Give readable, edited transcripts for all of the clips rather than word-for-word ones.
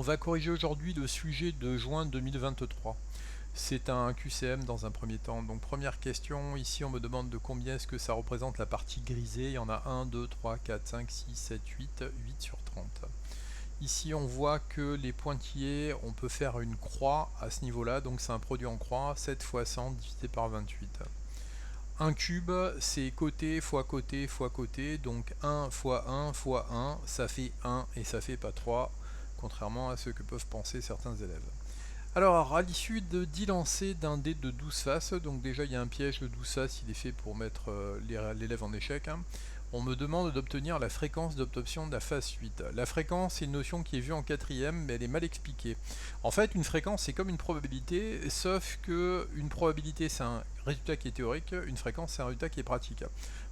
On va corriger aujourd'hui le sujet de juin 2023. C'est un QCM dans un premier temps. Donc première question, ici on me demande de combien est-ce que ça représente la partie grisée. Il y en a 1, 2, 3, 4, 5, 6, 7, 8, 8 sur 30. Ici on voit que les pointillés, on peut faire une croix à ce niveau-là. Donc c'est un produit en croix, 7 fois 100 divisé par 28. Un cube, c'est côté fois côté fois côté, donc 1 fois 1 fois 1, ça fait 1 et ça fait pas 3, contrairement à ce que peuvent penser certains élèves. Alors, à l'issue d'y lancer d'un dé de 12 faces, donc déjà il y a un piège, le 12 faces il est fait pour mettre l'élève en échec, hein. On me demande d'obtenir la fréquence d'obtention de la face 8. La fréquence, c'est une notion qui est vue en quatrième, mais elle est mal expliquée. En fait, une fréquence, c'est comme une probabilité, sauf que une probabilité, c'est un résultat qui est théorique, une fréquence, c'est un résultat qui est pratique.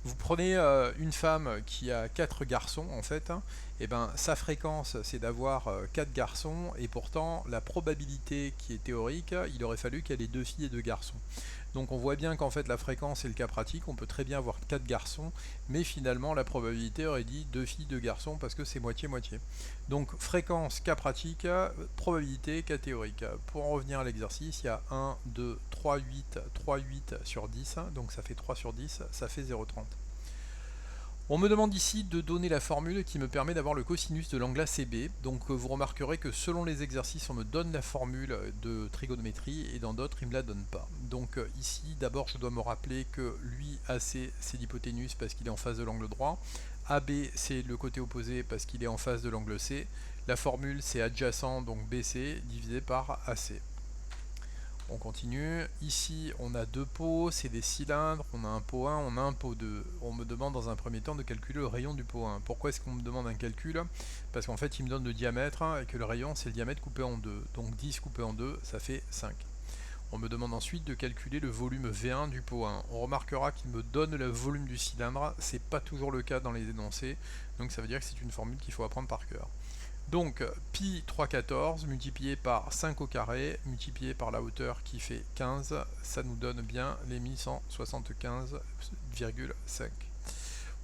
Vous prenez une femme qui a 4 garçons, en fait, hein, et ben sa fréquence, c'est d'avoir 4 garçons, et pourtant, la probabilité qui est théorique, il aurait fallu qu'elle ait 2 filles et 2 garçons. Donc on voit bien qu'en fait la fréquence est le cas pratique, on peut très bien avoir 4 garçons, mais finalement la probabilité aurait dit 2 filles, 2 garçons, parce que c'est moitié-moitié. Donc fréquence, cas pratique, probabilité, cas théorique. Pour en revenir à l'exercice, il y a 1, 2, 3, 8, 3, 8 sur 10, donc ça fait 3 sur 10, ça fait 0,30. On me demande ici de donner la formule qui me permet d'avoir le cosinus de l'angle ACB. Donc vous remarquerez que selon les exercices, on me donne la formule de trigonométrie et dans d'autres, il ne me la donne pas. Donc ici, d'abord, je dois me rappeler que lui, AC, c'est l'hypoténuse parce qu'il est en face de l'angle droit. AB, c'est le côté opposé parce qu'il est en face de l'angle C. La formule, c'est adjacent, donc BC, divisé par AC. On continue. Ici, on a deux pots, c'est des cylindres. On a un pot 1, on a un pot 2. On me demande dans un premier temps de calculer le rayon du pot 1. Pourquoi est-ce qu'on me demande un calcul? Parce qu'en fait, il me donne le diamètre et que le rayon, c'est le diamètre coupé en 2. Donc 10 coupé en 2, ça fait 5. On me demande ensuite de calculer le volume V1 du pot 1. On remarquera qu'il me donne le volume du cylindre. C'est pas toujours le cas dans les énoncés. Donc ça veut dire que c'est une formule qu'il faut apprendre par cœur. Donc pi 3,14 multiplié par 5 au carré, multiplié par la hauteur qui fait 15, ça nous donne bien les 1175,5.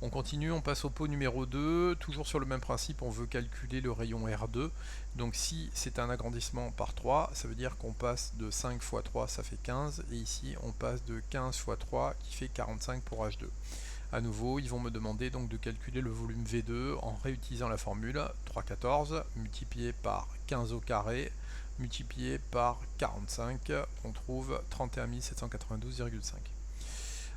On continue, on passe au pot numéro 2, toujours sur le même principe, on veut calculer le rayon R2. Donc si c'est un agrandissement par 3, ça veut dire qu'on passe de 5 fois 3, ça fait 15, et ici on passe de 15 fois 3, qui fait 45 pour H2. À nouveau, ils vont me demander donc de calculer le volume V2 en réutilisant la formule 3,14 multiplié par 15 au carré multiplié par 45, on trouve 31 792,5.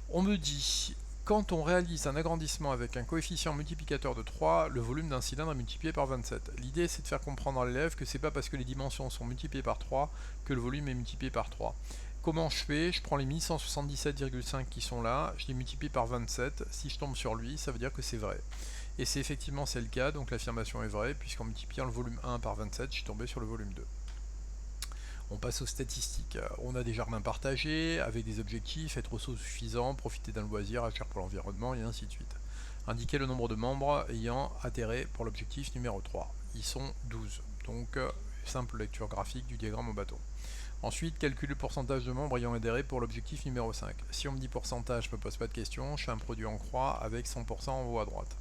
On me dit, quand on réalise un agrandissement avec un coefficient multiplicateur de 3, le volume d'un cylindre est multiplié par 27. L'idée, c'est de faire comprendre à l'élève que c'est pas parce que les dimensions sont multipliées par 3 que le volume est multiplié par 3. Comment je fais? Je prends les 1177,5 qui sont là, je les multiplie par 27. Si je tombe sur lui, ça veut dire que c'est vrai. Et c'est effectivement le cas, donc l'affirmation est vraie, puisqu'en multipliant le volume 1 par 27, je suis tombé sur le volume 2. On passe aux statistiques. On a des jardins partagés, avec des objectifs, être autosuffisant, profiter d'un loisir, agir pour l'environnement, et ainsi de suite. Indiquer le nombre de membres ayant adhéré pour l'objectif numéro 3. Ils sont 12. Donc, simple lecture graphique du diagramme au bâton. Ensuite, calculer le pourcentage de membres ayant adhéré pour l'objectif numéro 5. Si on me dit pourcentage, je ne me pose pas de questions, je fais un produit en croix avec 100% en haut à droite.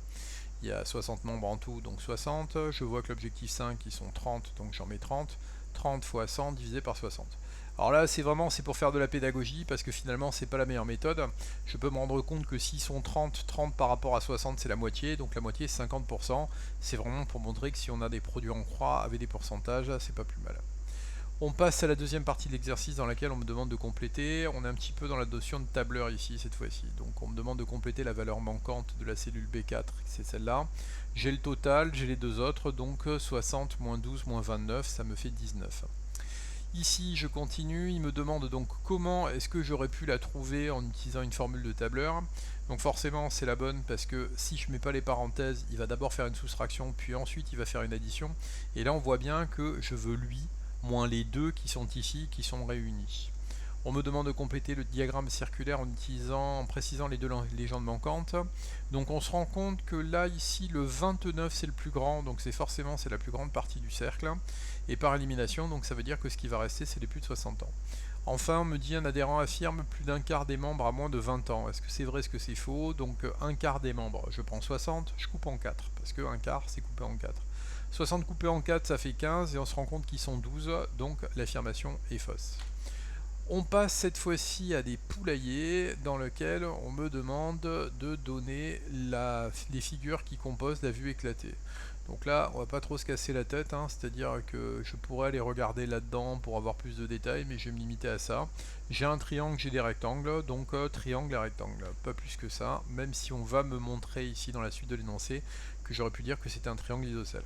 Il y a 60 membres en tout, donc 60. Je vois que l'objectif 5, ils sont 30, donc j'en mets 30. 30 fois 100 divisé par 60. Alors là, c'est pour faire de la pédagogie, parce que finalement, c'est pas la meilleure méthode. Je peux me rendre compte que s'ils sont 30, 30 par rapport à 60, c'est la moitié, donc la moitié, c'est 50%. C'est vraiment pour montrer que si on a des produits en croix avec des pourcentages, c'est pas plus mal. On passe à la deuxième partie de l'exercice dans laquelle on me demande de compléter. On est un petit peu dans la notion de tableur ici cette fois-ci. Donc on me demande de compléter la valeur manquante de la cellule B4, c'est celle-là. J'ai le total, j'ai les deux autres, donc 60 moins 12 moins 29, ça me fait 19. Ici je continue, il me demande donc comment est-ce que j'aurais pu la trouver en utilisant une formule de tableur. Donc forcément c'est la bonne parce que si je mets pas les parenthèses, il va d'abord faire une soustraction, puis ensuite il va faire une addition. Et là on voit bien que je veux lui moins les deux qui sont ici, qui sont réunis. On me demande de compléter le diagramme circulaire en précisant les deux légendes manquantes. Donc on se rend compte que là, ici, le 29 c'est le plus grand, donc c'est la plus grande partie du cercle. Et par élimination, donc ça veut dire que ce qui va rester, c'est les plus de 60 ans. Enfin, on me dit un adhérent affirme plus d'un quart des membres à moins de 20 ans. Est-ce que c'est vrai, est-ce que c'est faux? Donc un quart des membres, je prends 60, je coupe en 4, parce que un quart c'est coupé en 4. 60 coupé en 4, ça fait 15, et on se rend compte qu'ils sont 12, donc l'affirmation est fausse. On passe cette fois-ci à des poulaillers dans lesquels on me demande de donner les figures qui composent la vue éclatée. Donc là, on va pas trop se casser la tête, hein, c'est-à-dire que je pourrais aller regarder là-dedans pour avoir plus de détails, mais je vais me limiter à ça. J'ai un triangle, j'ai des rectangles, donc triangle et rectangle, pas plus que ça, même si on va me montrer ici dans la suite de l'énoncé que j'aurais pu dire que c'était un triangle isocèle.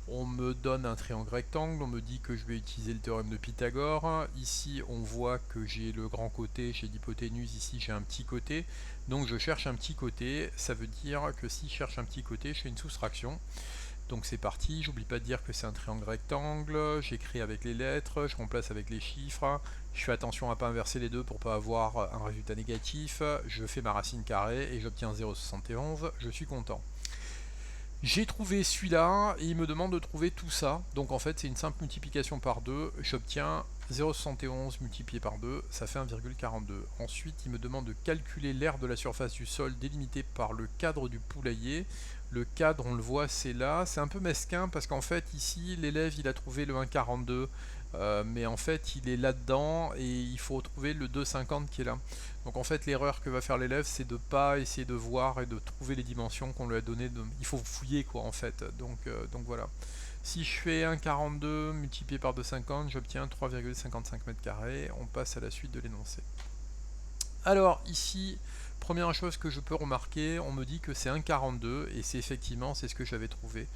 On me donne un triangle rectangle, on me dit que je vais utiliser le théorème de Pythagore. Ici, on voit que j'ai le grand côté, j'ai l'hypoténuse, ici j'ai un petit côté. Donc je cherche un petit côté, ça veut dire que si je cherche un petit côté, je fais une soustraction. Donc c'est parti, j'oublie pas de dire que c'est un triangle rectangle, j'écris avec les lettres, je remplace avec les chiffres, je fais attention à ne pas inverser les deux pour pas avoir un résultat négatif, je fais ma racine carrée et j'obtiens 0,71, je suis content. J'ai trouvé celui-là et il me demande de trouver tout ça. Donc en fait c'est une simple multiplication par 2. J'obtiens 0,71 multiplié par 2, ça fait 1,42. Ensuite il me demande de calculer l'aire de la surface du sol délimitée par le cadre du poulailler. Le cadre, on le voit, c'est là. C'est un peu mesquin parce qu'en fait ici l'élève il a trouvé le 1,42. Mais en fait il est là-dedans et il faut trouver le 2,50 qui est là. Donc en fait l'erreur que va faire l'élève c'est de pas essayer de voir et de trouver les dimensions qu'on lui a données. Il faut fouiller quoi en fait. Donc voilà. Si je fais 1,42 multiplié par 2,50, j'obtiens 3,55 m². On passe à la suite de l'énoncé. Alors ici, première chose que je peux remarquer, on me dit que c'est 1,42 et c'est effectivement c'est ce que j'avais trouvé.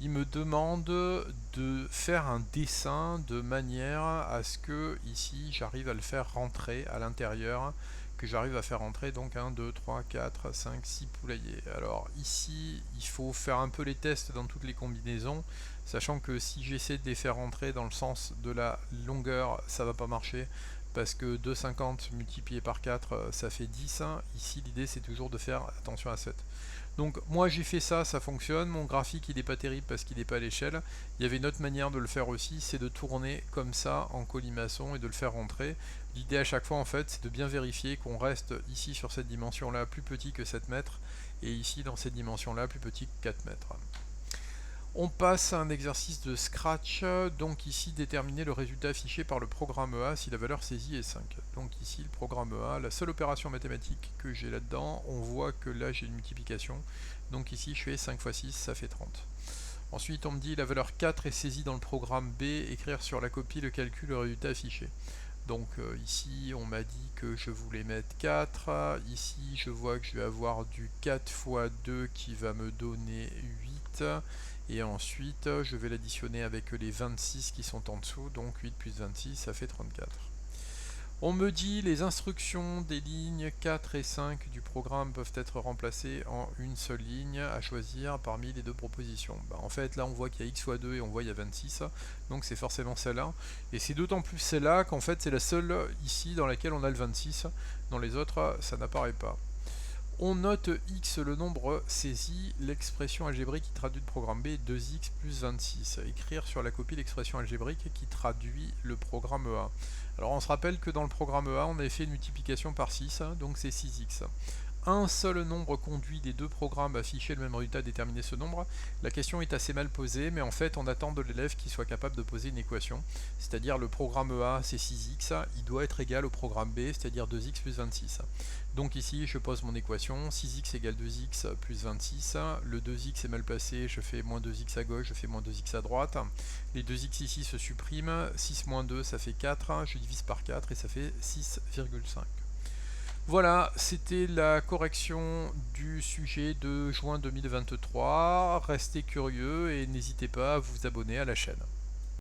Il me demande de faire un dessin de manière à ce que ici j'arrive à le faire rentrer à l'intérieur, que j'arrive à faire rentrer donc 1, 2, 3, 4, 5, 6 poulaillers. Alors ici il faut faire un peu les tests dans toutes les combinaisons, sachant que si j'essaie de les faire rentrer dans le sens de la longueur, ça va pas marcher. Parce que 2,50 multiplié par 4 ça fait 10, ici l'idée c'est toujours de faire attention à 7. Donc moi j'ai fait ça, ça fonctionne, mon graphique il n'est pas terrible parce qu'il n'est pas à l'échelle. Il y avait une autre manière de le faire aussi, c'est de tourner comme ça en colimaçon et de le faire rentrer. L'idée à chaque fois en fait c'est de bien vérifier qu'on reste ici sur cette dimension là plus petit que 7 mètres et ici dans cette dimension là plus petit que 4 mètres. On passe à un exercice de Scratch, donc ici déterminer le résultat affiché par le programme A si la valeur saisie est 5. Donc ici le programme A, la seule opération mathématique que j'ai là-dedans, on voit que là j'ai une multiplication, donc ici je fais 5 x 6, ça fait 30. Ensuite on me dit la valeur 4 est saisie dans le programme B, écrire sur la copie le calcul, le résultat affiché. Donc ici on m'a dit que je voulais mettre 4, ici je vois que je vais avoir du 4 x 2 qui va me donner 8, et ensuite je vais l'additionner avec les 26 qui sont en dessous, donc 8 plus 26 ça fait 34. On me dit les instructions des lignes 4 et 5 du programme peuvent être remplacées en une seule ligne à choisir parmi les deux propositions. En fait là on voit qu'il y a x fois 2 et on voit qu'il y a 26, donc c'est forcément celle-là. Et c'est d'autant plus celle-là qu'en fait c'est la seule ici dans laquelle on a le 26, dans les autres ça n'apparaît pas. On note x le nombre saisi, l'expression algébrique qui traduit le programme B est 2x plus 26. Écrire sur la copie l'expression algébrique qui traduit le programme A. Alors on se rappelle que dans le programme A on avait fait une multiplication par 6, donc c'est 6x. Un seul nombre conduit des deux programmes à afficher le même résultat, déterminer ce nombre. La question est assez mal posée, mais en fait on attend de l'élève qu'il soit capable de poser une équation, c'est-à-dire le programme A c'est 6x, il doit être égal au programme B, c'est-à-dire 2x plus 26. Donc ici je pose mon équation, 6x égale 2x plus 26, le 2x est mal placé, je fais moins 2x à gauche, je fais moins 2x à droite, les 2x ici se suppriment, 6 moins 2 ça fait 4, je divise par 4 et ça fait 6,5. Voilà, c'était la correction du sujet de juin 2023. Restez curieux et n'hésitez pas à vous abonner à la chaîne.